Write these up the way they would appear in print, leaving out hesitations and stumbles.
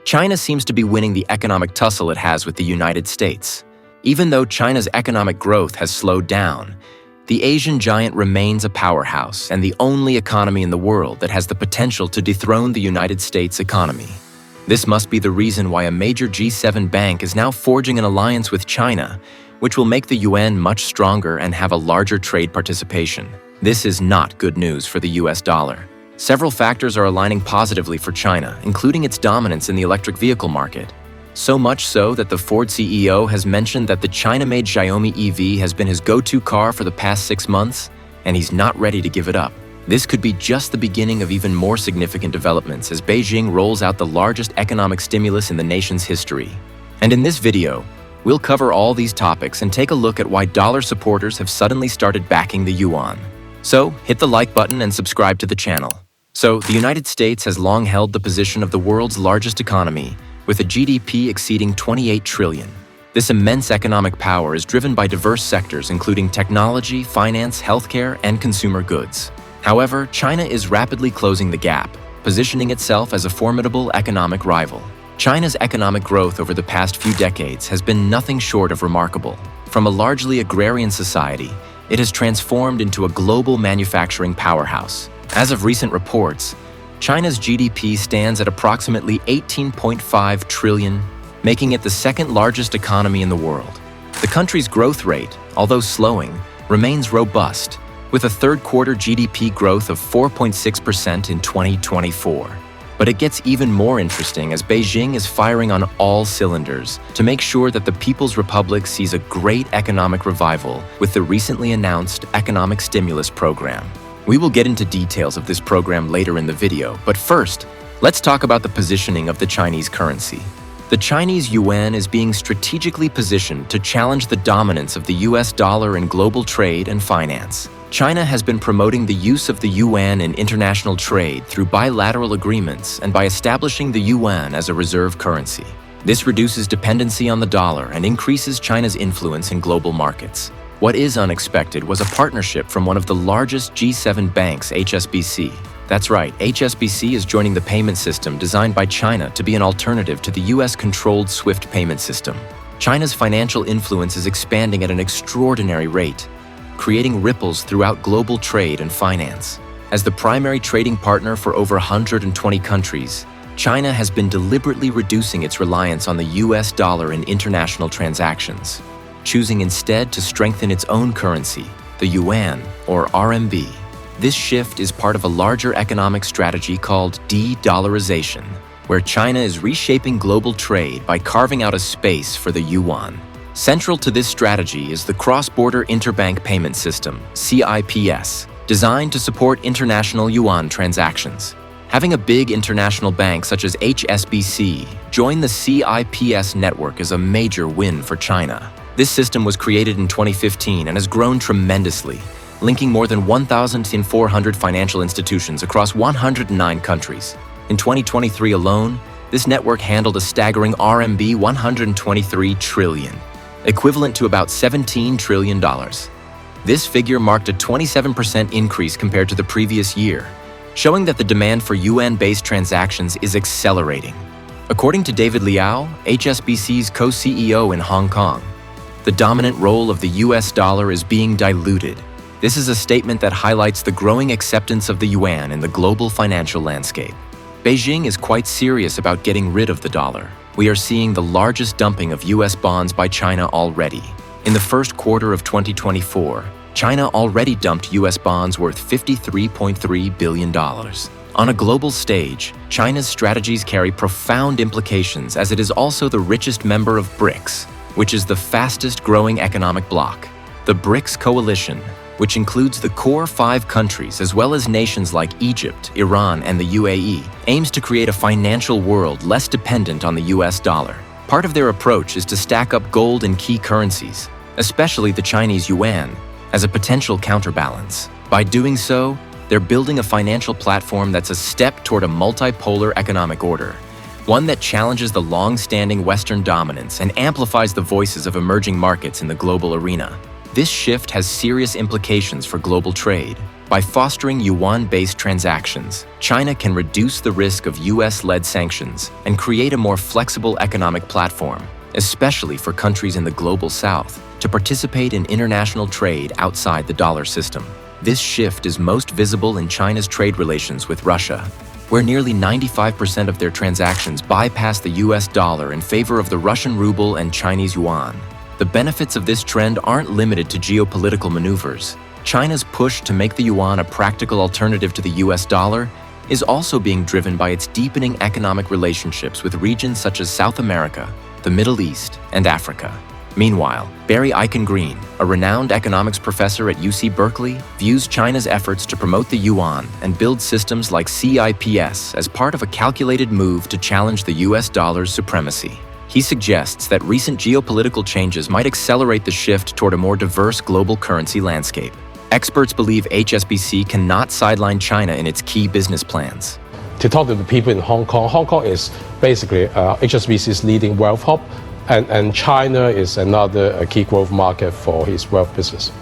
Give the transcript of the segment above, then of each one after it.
China seems to be winning the economic tussle it has with the United States. Even though China's economic growth has slowed down, the Asian giant remains a powerhouse and the only economy in the world that has the potential to dethrone the United States economy. This must be the reason why a major G7 bank is now forging an alliance with China, which will make the yuan much stronger and have a larger trade participation. This is not good news for the US dollar. Several factors are aligning positively for China, including its dominance in the electric vehicle market. So much so that the Ford CEO has mentioned that the China-made Xiaomi EV has been his go-to car for the past 6 months, and he's not ready to give it up. This could be just the beginning of even more significant developments as Beijing rolls out the largest economic stimulus in the nation's history. And in this video, we'll cover all these topics and take a look at why dollar supporters have suddenly started backing the yuan. So, hit the like button and subscribe to the channel. So, the United States has long held the position of the world's largest economy, with a GDP exceeding 28 trillion. This immense economic power is driven by diverse sectors including technology, finance, healthcare, and consumer goods. However, China is rapidly closing the gap, positioning itself as a formidable economic rival. China's economic growth over the past few decades has been nothing short of remarkable. From a largely agrarian society, it has transformed into a global manufacturing powerhouse. As of recent reports, China's GDP stands at approximately 18.5 trillion, making it the second largest economy in the world. The country's growth rate, although slowing, remains robust, with a third-quarter GDP growth of 4.6% in 2024. But it gets even more interesting as Beijing is firing on all cylinders to make sure that the People's Republic sees a great economic revival with the recently announced economic stimulus program. We will get into details of this program later in the video, but first, let's talk about the positioning of the Chinese currency. The Chinese yuan is being strategically positioned to challenge the dominance of the US dollar in global trade and finance. China has been promoting the use of the yuan in international trade through bilateral agreements and by establishing the yuan as a reserve currency. This reduces dependency on the dollar and increases China's influence in global markets. What is unexpected was a partnership from one of the largest G7 banks, HSBC. That's right, HSBC is joining the payment system designed by China to be an alternative to the US-controlled SWIFT payment system. China's financial influence is expanding at an extraordinary rate, creating ripples throughout global trade and finance. As the primary trading partner for over 120 countries, China has been deliberately reducing its reliance on the US dollar in international transactions, choosing instead to strengthen its own currency, the yuan, or RMB. This shift is part of a larger economic strategy called de-dollarization, where China is reshaping global trade by carving out a space for the yuan. Central to this strategy is the Cross-Border Interbank Payment System, CIPS, designed to support international yuan transactions. Having a big international bank such as HSBC join the CIPS network is a major win for China. This system was created in 2015 and has grown tremendously, linking more than 1,400 financial institutions across 109 countries. In 2023 alone, this network handled a staggering RMB 123 trillion, equivalent to about $17 trillion. This figure marked a 27% increase compared to the previous year, showing that the demand for yuan-based transactions is accelerating. According to David Liao, HSBC's co-CEO in Hong Kong, the dominant role of the US dollar is being diluted. This is a statement that highlights the growing acceptance of the yuan in the global financial landscape. Beijing is quite serious about getting rid of the dollar. We are seeing the largest dumping of US bonds by China already. In the first quarter of 2024, China already dumped US bonds worth $53.3 billion. On a global stage, China's strategies carry profound implications as it is also the richest member of BRICS, which is the fastest-growing economic bloc. The BRICS coalition, which includes the core 5 countries as well as nations like Egypt, Iran, and the UAE, aims to create a financial world less dependent on the US dollar. Part of their approach is to stack up gold and key currencies, especially the Chinese yuan, as a potential counterbalance. By doing so, they're building a financial platform that's a step toward a multipolar economic order, one that challenges the long-standing Western dominance and amplifies the voices of emerging markets in the global arena. This shift has serious implications for global trade. By fostering yuan-based transactions, China can reduce the risk of US-led sanctions and create a more flexible economic platform, especially for countries in the global south, to participate in international trade outside the dollar system. This shift is most visible in China's trade relations with Russia, where nearly 95% of their transactions bypass the US dollar in favor of the Russian ruble and Chinese yuan. The benefits of this trend aren't limited to geopolitical maneuvers. China's push to make the yuan a practical alternative to the US dollar is also being driven by its deepening economic relationships with regions such as South America, the Middle East, and Africa. Meanwhile, Barry Eichengreen, a renowned economics professor at UC Berkeley, views China's efforts to promote the yuan and build systems like CIPS as part of a calculated move to challenge the US dollar's supremacy. He suggests that recent geopolitical changes might accelerate the shift toward a more diverse global currency landscape. Experts believe HSBC cannot sideline China in its key business plans. To talk to the people in Hong Kong is basically HSBC's leading wealth hub, and China is another key growth market for his wealth business.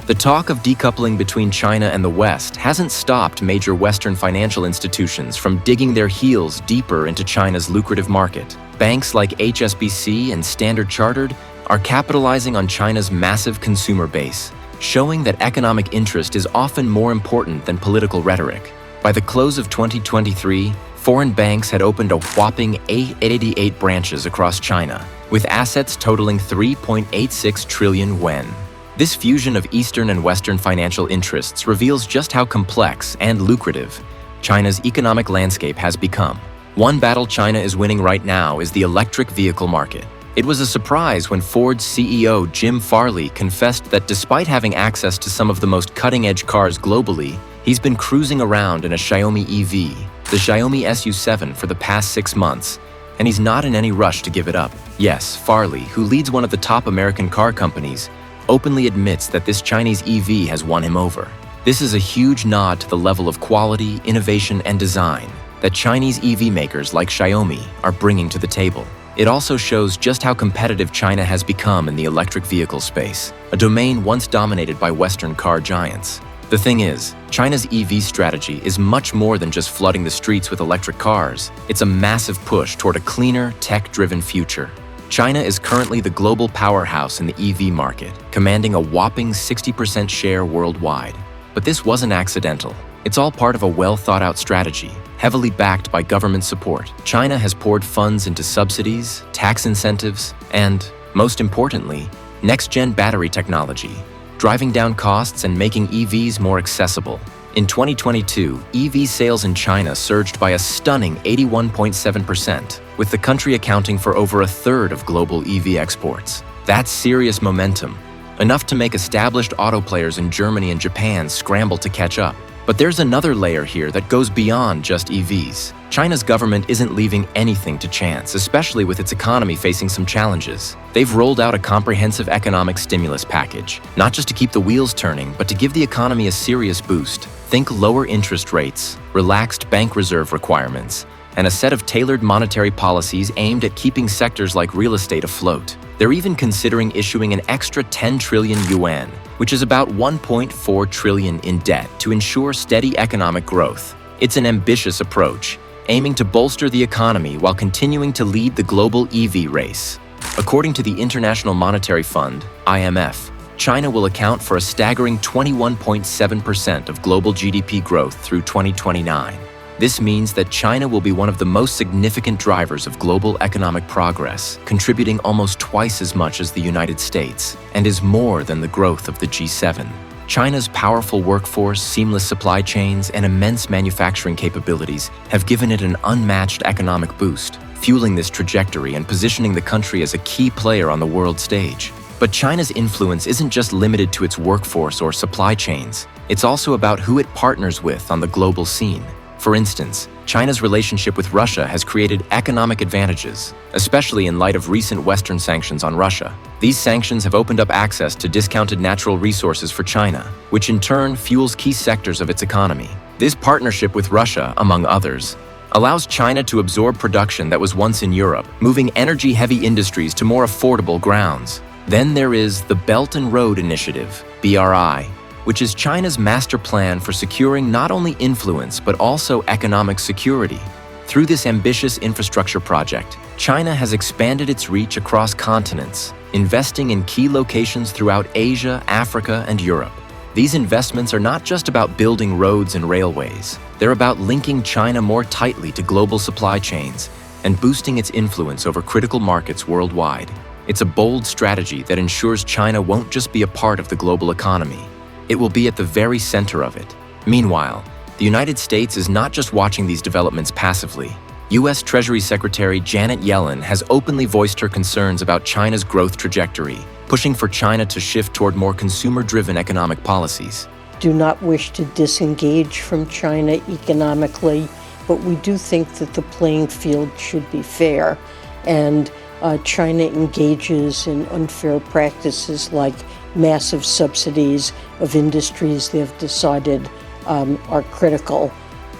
The talk of decoupling between China and the West hasn't stopped major Western financial institutions from digging their heels deeper into China's lucrative market. Banks like HSBC and Standard Chartered are capitalizing on China's massive consumer base, showing that economic interest is often more important than political rhetoric. By the close of 2023, foreign banks had opened a whopping 888 branches across China, with assets totaling 3.86 trillion yuan. This fusion of Eastern and Western financial interests reveals just how complex and lucrative China's economic landscape has become. One battle China is winning right now is the electric vehicle market. It was a surprise when Ford's CEO Jim Farley confessed that despite having access to some of the most cutting-edge cars globally, he's been cruising around in a Xiaomi EV, the Xiaomi SU7, for the past 6 months, and he's not in any rush to give it up. Yes, Farley, who leads one of the top American car companies, openly admits that this Chinese EV has won him over. This is a huge nod to the level of quality, innovation, and design that Chinese EV makers like Xiaomi are bringing to the table. It also shows just how competitive China has become in the electric vehicle space, a domain once dominated by Western car giants. The thing is, China's EV strategy is much more than just flooding the streets with electric cars. It's a massive push toward a cleaner, tech-driven future. China is currently the global powerhouse in the EV market, commanding a whopping 60% share worldwide. But this wasn't accidental. It's all part of a well-thought-out strategy, heavily backed by government support. China has poured funds into subsidies, tax incentives, and, most importantly, next-gen battery technology, driving down costs and making EVs more accessible. In 2022, EV sales in China surged by a stunning 81.7%, with the country accounting for over a third of global EV exports. That's serious momentum, enough to make established auto players in Germany and Japan scramble to catch up. But there's another layer here that goes beyond just EVs. China's government isn't leaving anything to chance, especially with its economy facing some challenges. They've rolled out a comprehensive economic stimulus package, not just to keep the wheels turning, but to give the economy a serious boost. Think lower interest rates, relaxed bank reserve requirements, and a set of tailored monetary policies aimed at keeping sectors like real estate afloat. They're even considering issuing an extra 10 trillion yuan, which is about 1.4 trillion in debt, to ensure steady economic growth. It's an ambitious approach, aiming to bolster the economy while continuing to lead the global EV race. According to the International Monetary Fund, IMF, China will account for a staggering 21.7% of global GDP growth through 2029. This means that China will be one of the most significant drivers of global economic progress, contributing almost twice as much as the United States, and is more than the growth of the G7. China's powerful workforce, seamless supply chains, and immense manufacturing capabilities have given it an unmatched economic boost, fueling this trajectory and positioning the country as a key player on the world stage. But China's influence isn't just limited to its workforce or supply chains. It's also about who it partners with on the global scene. For instance, China's relationship with Russia has created economic advantages, especially in light of recent Western sanctions on Russia. These sanctions have opened up access to discounted natural resources for China, which in turn fuels key sectors of its economy. This partnership with Russia, among others, allows China to absorb production that was once in Europe, moving energy-heavy industries to more affordable grounds. Then there is the Belt and Road Initiative, BRI, which is China's master plan for securing not only influence but also economic security. Through this ambitious infrastructure project, China has expanded its reach across continents, investing in key locations throughout Asia, Africa, and Europe. These investments are not just about building roads and railways. They're about linking China more tightly to global supply chains and boosting its influence over critical markets worldwide. It's a bold strategy that ensures China won't just be a part of the global economy. It will be at the very center of it. Meanwhile, the United States is not just watching these developments passively. US Treasury Secretary Janet Yellen has openly voiced her concerns about China's growth trajectory, pushing for China to shift toward more consumer-driven economic policies. Do not wish to disengage from China economically, but we do think that the playing field should be fair, and China engages in unfair practices like massive subsidies of industries they have decided are critical.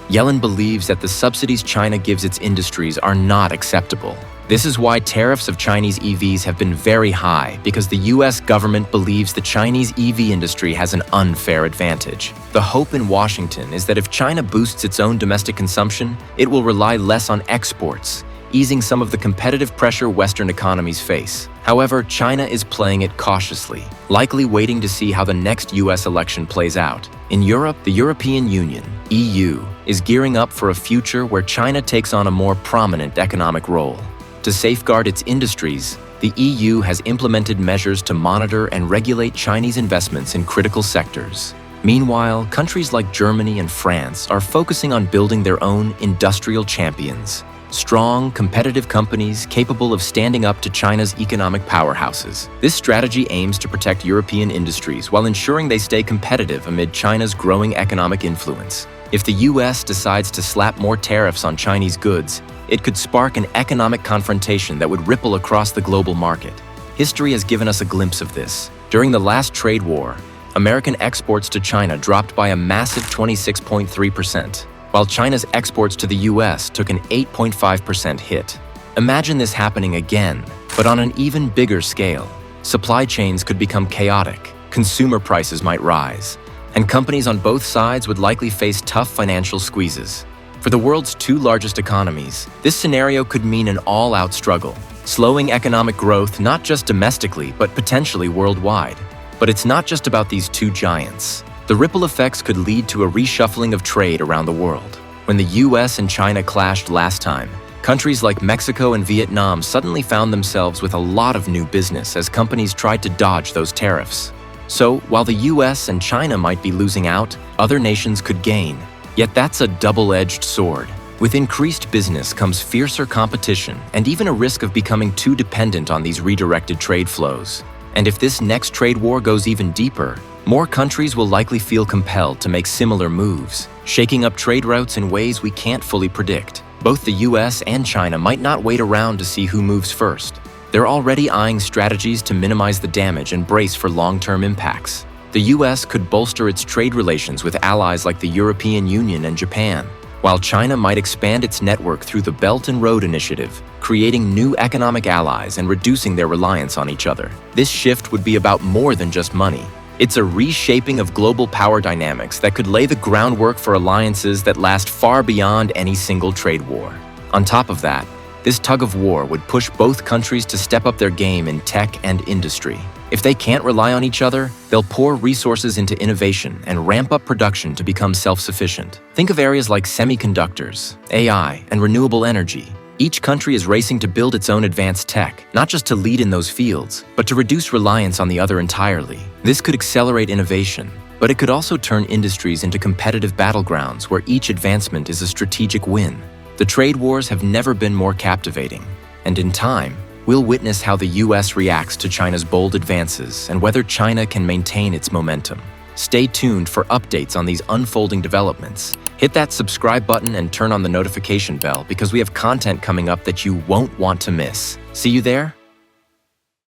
Yellen believes that the subsidies China gives its industries are not acceptable. This is why tariffs of Chinese EVs have been very high, because the US government believes the Chinese EV industry has an unfair advantage. The hope in Washington is that if China boosts its own domestic consumption, it will rely less on exports, easing some of the competitive pressure Western economies face. However, China is playing it cautiously, likely waiting to see how the next US election plays out. In Europe, the European Union, EU, is gearing up for a future where China takes on a more prominent economic role. To safeguard its industries, the EU has implemented measures to monitor and regulate Chinese investments in critical sectors. Meanwhile, countries like Germany and France are focusing on building their own industrial champions. Strong, competitive companies capable of standing up to China's economic powerhouses. This strategy aims to protect European industries while ensuring they stay competitive amid China's growing economic influence. If the US decides to slap more tariffs on Chinese goods, it could spark an economic confrontation that would ripple across the global market. History has given us a glimpse of this. During the last trade war, American exports to China dropped by a massive 26.3%. while China's exports to the US took an 8.5% hit. Imagine this happening again, but on an even bigger scale. Supply chains could become chaotic, consumer prices might rise, and companies on both sides would likely face tough financial squeezes. For the world's two largest economies, this scenario could mean an all-out struggle, slowing economic growth not just domestically, but potentially worldwide. But it's not just about these two giants. The ripple effects could lead to a reshuffling of trade around the world. When the US and China clashed last time, countries like Mexico and Vietnam suddenly found themselves with a lot of new business as companies tried to dodge those tariffs. So, while the US and China might be losing out, other nations could gain. Yet that's a double-edged sword. With increased business comes fiercer competition and even a risk of becoming too dependent on these redirected trade flows. And if this next trade war goes even deeper, more countries will likely feel compelled to make similar moves, shaking up trade routes in ways we can't fully predict. Both the US and China might not wait around to see who moves first. They're already eyeing strategies to minimize the damage and brace for long-term impacts. The US could bolster its trade relations with allies like the European Union and Japan, while China might expand its network through the Belt and Road Initiative, creating new economic allies and reducing their reliance on each other. This shift would be about more than just money. It's a reshaping of global power dynamics that could lay the groundwork for alliances that last far beyond any single trade war. On top of that, this tug of war would push both countries to step up their game in tech and industry. If they can't rely on each other, they'll pour resources into innovation and ramp up production to become self-sufficient. Think of areas like semiconductors, AI, and renewable energy. Each country is racing to build its own advanced tech, not just to lead in those fields, but to reduce reliance on the other entirely. This could accelerate innovation, but it could also turn industries into competitive battlegrounds where each advancement is a strategic win. The trade wars have never been more captivating, and in time, we'll witness how the US reacts to China's bold advances and whether China can maintain its momentum. Stay tuned for updates on these unfolding developments. Hit that subscribe button and turn on the notification bell because we have content coming up that you won't want to miss. See you there?